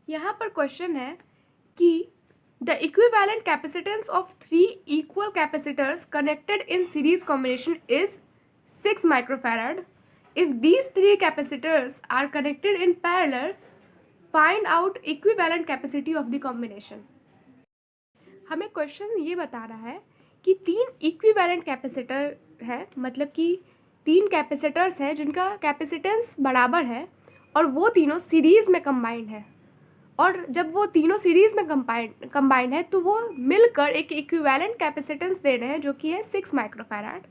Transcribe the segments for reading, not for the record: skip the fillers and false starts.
यहाँ पर क्वेश्चन है कि the equivalent capacitance of 3 equal capacitors connected in series combination is 6 microfarad. If these 3 capacitors are connected in parallel, find out equivalent capacity of the combination. हमें question ये बता रहा है कि 3 इक्विवेलेंट कैपेसिटर है, मतलब कि 3 कैपेसिटर्स हैं जिनका कैपेसिटेंस बराबर है और वो तीनों सीरीज़ में कंबाइंड है. और जब वो तीनों सीरीज़ में कंबाइंड है तो वो मिलकर एक इक्विवेलेंट कैपेसिटेंस दे रहे हैं जो कि है 6 माइक्रोफैराड.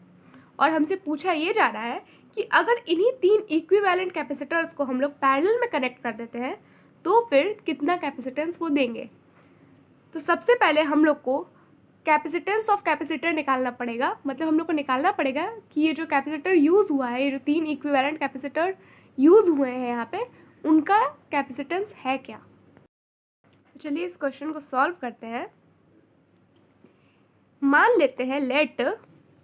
और हमसे पूछा ये जा रहा है कि अगर इन्हीं 3 इक्विवेलेंट कैपेसिटर्स को हम लोग पैरेलल में कनेक्ट कर देते हैं तो फिर कितना कैपेसिटेंस वो देंगे. तो सबसे पहले हम लोग को कैपेसिटेंस ऑफ कैपेसिटर निकालना पड़ेगा. मतलब हम लोग को निकालना पड़ेगा कि ये जो कैपेसिटर यूज़ हुआ है, ये जो 3 इक्विवेलेंट कैपेसिटर यूज़ हुए हैं यहाँ पे, उनका कैपेसिटेंस है क्या. तो चलिए इस क्वेश्चन को सॉल्व करते हैं. मान लेते हैं let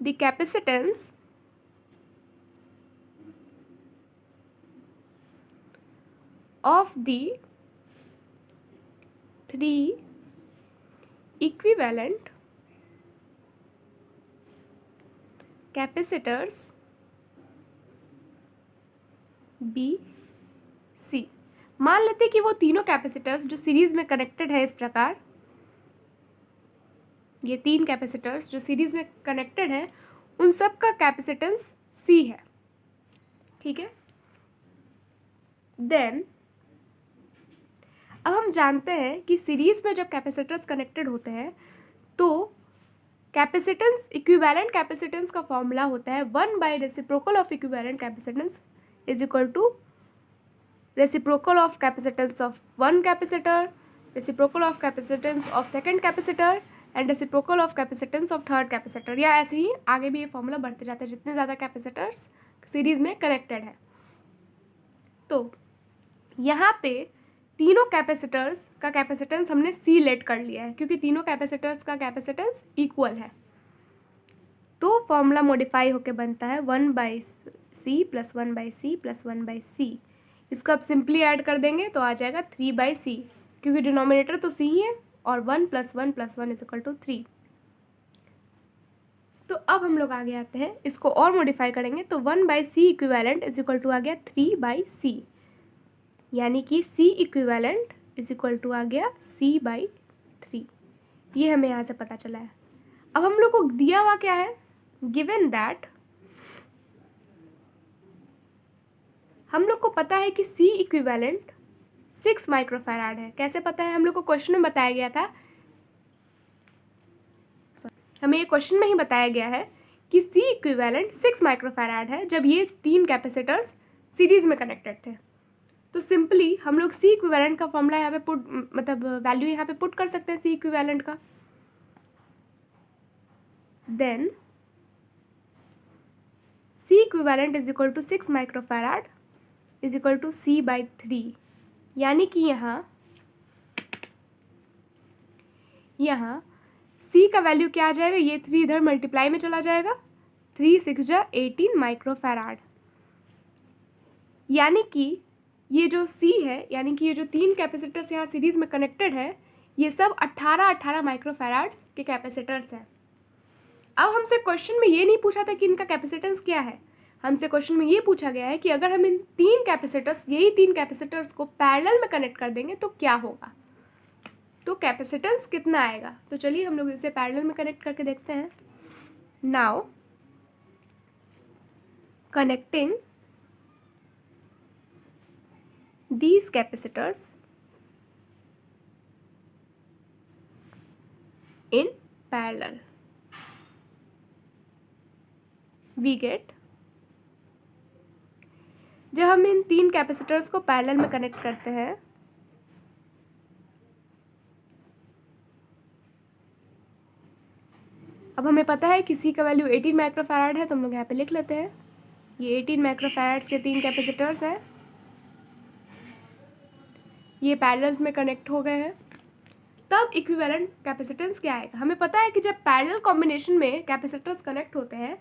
the capacitance of the 3 equivalent capacitors B, C. मान लेते हैं कि वो तीनों कैपेसिटर्स जो सीरीज़ में कनेक्टेड है इस प्रकार, ये 3 कैपेसिटर्स जो सीरीज़ में कनेक्टेड है उन सब का कैपेसिटेंस C है. ठीक है. देन अब हम जानते हैं कि सीरीज़ में जब कैपेसिटर्स कनेक्टेड होते हैं तो कैपेसिटेंस, इक्विवेलेंट कैपेसिटेंस का फॉर्मूला होता है 1 reciprocal of equivalent capacitance is equal to reciprocal of capacitance of one capacitor, reciprocal of capacitance of second capacitor and reciprocal of capacitance of third capacitor. या ऐसे ही आगे भी ये फॉर्मूला बढ़ते जाता है जितने ज़्यादा कैपेसिटर्स सीरीज़ में कनेक्टेड है. तो यहाँ पे तीनों कैपेसिटर्स का कैपेसिटेंस हमने C लेट कर लिया है क्योंकि तीनों कैपेसिटर्स का कैपेसिटेंस इक्वल है. तो फॉर्मूला मॉडिफाई होके बनता है 1/C plus 1/C plus 1/C. इसको आप सिंपली ऐड कर देंगे तो आ जाएगा 3/C क्योंकि डिनोमिनेटर तो C ही है और 1 + 1 + 1 = 3. तो अब हम लोग आगे आते हैं, इसको और मॉडिफाई करेंगे तो 1/C equivalent is equal to आ गया 3/C, यानी कि C equivalent is equal to आ गया C/3. ये हमें यहाँ से पता चला है. अब हम लोग को दिया हुआ क्या है, गिवन दैट हम लोग को पता है कि C इक्विवेलेंट 6 माइक्रोफैराड है. कैसे पता है, हम लोग को क्वेश्चन में बताया गया था, हमें ये क्वेश्चन में ही बताया गया है कि C इक्विवेलेंट 6 माइक्रोफैराड है जब ये 3 कैपेसिटर्स सीरीज में कनेक्टेड थे. तो सिंपली हम लोग C इक्विवेलेंट का फॉर्मूला यहाँ पे मतलब वैल्यू यहाँ पे पुट कर सकते हैं C इक्विवेलेंट का. Then C equivalent is equal to 6 microfarad is equal to C/3, यानी कि यहाँ C का वैल्यू क्या आ जाएगा, ये 3 इधर मल्टीप्लाई में चला जाएगा, 3 6 जा 18 माइक्रोफैराड. यानी कि ये जो C है, यानी कि ये जो 3 कैपेसिटर्स यहाँ सीरीज में कनेक्टेड है, ये सब 18 माइक्रोफैराड्स के कैपेसिटर्स हैं. अब हमसे क्वेश्चन में ये नहीं पूछा था कि इनका कैपेसिटेंस क्या है, हमसे क्वेश्चन में ये पूछा गया है कि अगर हम इन 3 कैपेसिटर्स को पैरेलल में कनेक्ट कर देंगे तो क्या होगा, तो कैपेसिटेंस कितना आएगा. तो चलिए हम लोग इसे पैरेलल में कनेक्ट करके देखते हैं. Now connecting these capacitors in parallel, we get, जब हम इन 3 कैपेसिटर्स को पैरेलल में कनेक्ट करते हैं अब हमें पता है कि C का वैल्यू 18 माइक्रोफैराड है, तो हम लोग यहाँ पे लिख लेते हैं. ये 18 माइक्रोफैराड्स के 3 कैपेसिटर्स हैं, ये पैरेलल में कनेक्ट हो गए हैं. तब इक्विवेलेंट कैपेसिटेंस क्या आएगा, हमें पता है कि जब पैरेलल कॉम्बिनेशन में कैपेसिटर्स कनेक्ट होते हैं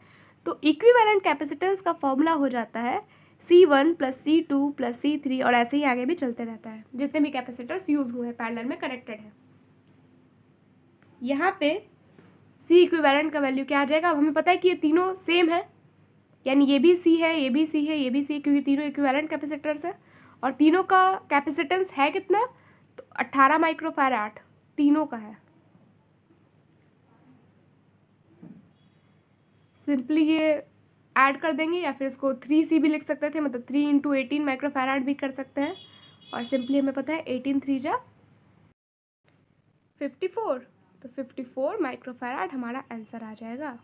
तो इक्विवेलेंट कैपेसिटेंस का फॉर्मूला हो जाता है C1 plus C2 plus C3 और ऐसे ही आगे भी चलते रहता है जितने भी कैपेसिटर्स यूज हुए हैं पैरेलल में कनेक्टेड है। यहाँ पे C इक्विवेलेंट का वैल्यू क्या आ जाएगा? अब हमें पता है कि ये तीनों सेम है, यानी ये भी C है, ये भी C है, ये भी C, क्योंकि तीनों इक्विवेलेंट कैपेसिटर्स है और तीनों का कैपेसिटेंस है कितना? तो 18 माइक्रोफैराड तीनों का है। सिंपली ये ऐड कर देंगे या फिर इसको 3C भी लिख सकते थे, मतलब 3 इंटू 18 माइक्रोफैराड भी कर सकते हैं और सिंपली हमें पता है 18 3 जा 54, तो 54 माइक्रोफैराड हमारा आंसर आ जाएगा।